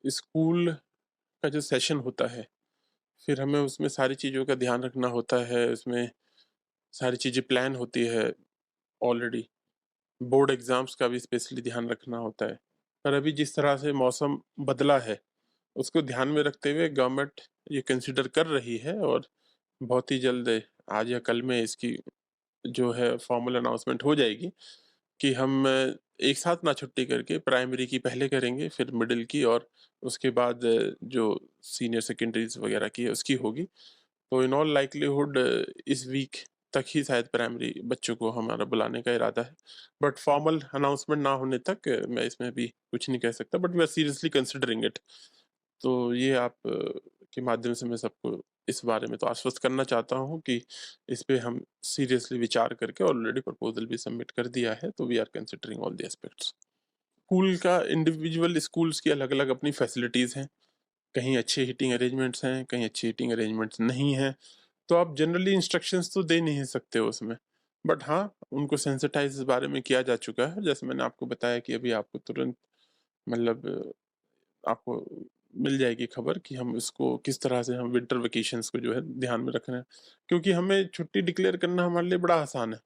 School का जो session होता है, फिर हमें उसमें सारी चीज़ों का ध्यान रखना होता है, उसमें सारी चीज़ें प्लान होती है ऑलरेडी। बोर्ड एग्ज़ाम्स का भी स्पेशली ध्यान रखना होता है। पर अभी जिस तरह से मौसम बदला है, उसको ध्यान में रखते हुए गवर्नमेंट ये कंसिडर कर रही है और बहुत ही जल्द आज या कल में इसकी जो है फॉर्मल अनाउंसमेंट हो जाएगी कि हम एक साथ ना छुट्टी करके प्राइमरी की पहले करेंगे, फिर मिडिल की और उसके बाद जो सीनियर सेकेंडरीज़ वगैरह की है उसकी होगी। तो इन ऑल लाइक्लीहुड इस वीक तक ही शायद प्राइमरी बच्चों को हमारा बुलाने का इरादा है। बट फॉर्मल अनाउंसमेंट ना होने तक मैं इसमें अभी कुछ नहीं कह सकता, but we are seriously considering it. तो ये आप के माध्यम से मैं सबको इस बारे में तो आश्वस्त करना चाहता हूँ कि इस पे हम सीरियसली विचार करके ऑलरेडी प्रपोज़ल भी सबमिट कर दिया है, तो we are considering all the aspects. School का इंडिविजुअल स्कूल्स की अलग-अलग अपनी फैसिलिटीज़ हैं। कहीं अच्छे हीटिंग अरेंजमेंट्स हैं, कहीं अच्छी हीटिंग अरेंजमेंट्स नहीं हैं। तो आप जनरली इंस्ट्रक्शंस तो दे नहीं सकते हो उसमें। बट हाँ, उनको सेंसिटाइज़ इस बारे में किया जा चुका है। जैसे मैंने आपको बताया कि अभी आपको तुरंत मतलब आपको मिल जाएगी खबर कि हम इसको किस तरह से हम विंटर वेकेशंस को जो है ध्यान में रख रहे हैं। क्योंकि हमें छुट्टी डिक्लेयर करना हमारे लिए बड़ा आसान है।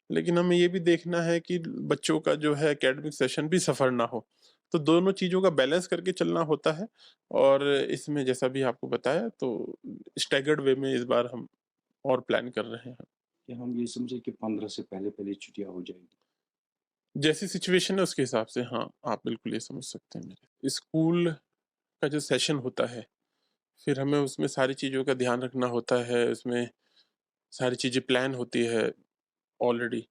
लेकिन हमें ये भी देखना है कि बच्चों का जो है एकेडमिक सेशन भी सफ़र ना हो। तो दोनों चीज़ों का बैलेंस करके चलना होता है और इसमें जैसा भी आपको बताया तो स्टैगर्ड वे में इस बार हम और प्लान कर रहे हैं। कि हम ये समझे कि 15 से पहले-पहले छुट्टियाँ हो जाएँगी। जैसी सिचुएशन है उसके हिसाब से हाँ, आप बिल्कुल ये समझ सकते हैं मेरे। स्कूल का जो सेशन होता है, फिर हमें उसमें सारी चीज़ों का ध्यान रखना होता है, उसमें सारी चीज़ें प्लान होती है ऑलरेडी।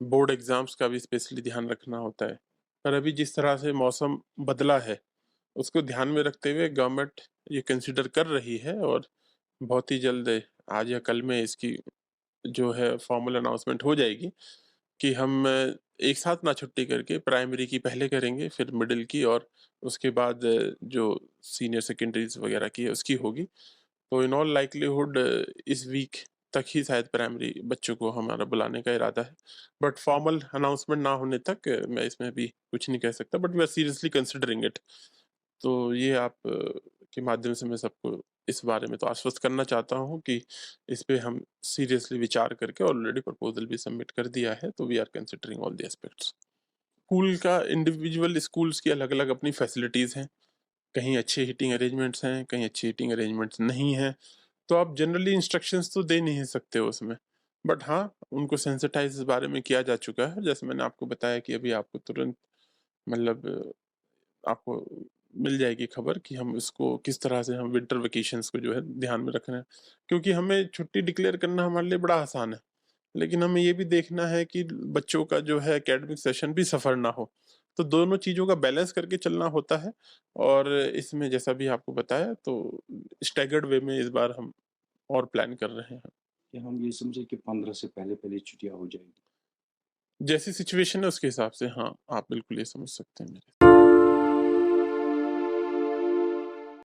बोर्ड एग्ज़ाम्स का भी स्पेशली ध्यान रखना होता है। पर अभी जिस तरह से मौसम बदला है, उसको ध्यान में रखते हुए गवर्नमेंट ये कंसिडर कर रही है और बहुत ही जल्द आज या कल में इसकी जो है फॉर्मल अनाउंसमेंट हो जाएगी कि हम एक साथ ना छुट्टी करके प्राइमरी की पहले करेंगे, फिर मिडिल की और उसके बाद जो सीनियर सेकेंडरीज़ वगैरह की है उसकी होगी। तो इन ऑल लाइक्लीहुड इस वीक तक ही शायद प्राइमरी बच्चों को हमारा बुलाने का इरादा है। बट फॉर्मल अनाउंसमेंट ना होने तक मैं इसमें अभी कुछ नहीं कह सकता, but we are seriously considering it. तो ये आप के माध्यम से मैं सबको इस बारे में तो आश्वस्त करना चाहता हूँ कि इस पे हम सीरियसली विचार करके ऑलरेडी प्रपोज़ल भी सबमिट कर दिया है, तो we are considering all the aspects. School का इंडिविजुअल स्कूल्स की अलग-अलग अपनी फैसिलिटीज़ हैं। कहीं अच्छे हीटिंग अरेंजमेंट्स हैं, कहीं अच्छी हीटिंग अरेंजमेंट्स नहीं हैं। तो आप जनरली इंस्ट्रक्शंस तो दे नहीं सकते हो उसमें। बट हाँ, उनको सेंसिटाइज़ इस बारे में किया जा चुका है। जैसे मैंने आपको बताया कि अभी आपको तुरंत मतलब आपको मिल जाएगी खबर कि हम इसको किस तरह से हम विंटर वेकेशंस को जो है ध्यान में रख रहे हैं। क्योंकि हमें छुट्टी डिक्लेयर करना हमारे लिए बड़ा आसान है। लेकिन हमें ये भी देखना है कि बच्चों का जो है एकेडमिक सेशन भी सफ़र ना हो। तो दोनों चीज़ों का बैलेंस करके चलना होता है और इसमें जैसा भी आपको बताया तो स्टैगर्ड वे में इस बार हम और प्लान कर रहे हैं। कि हम ये समझे कि 15 से पहले-पहले छुट्टियाँ हो जाएँगी। जैसी सिचुएशन है उसके हिसाब से हाँ, आप बिल्कुल ये समझ सकते हैं मेरे।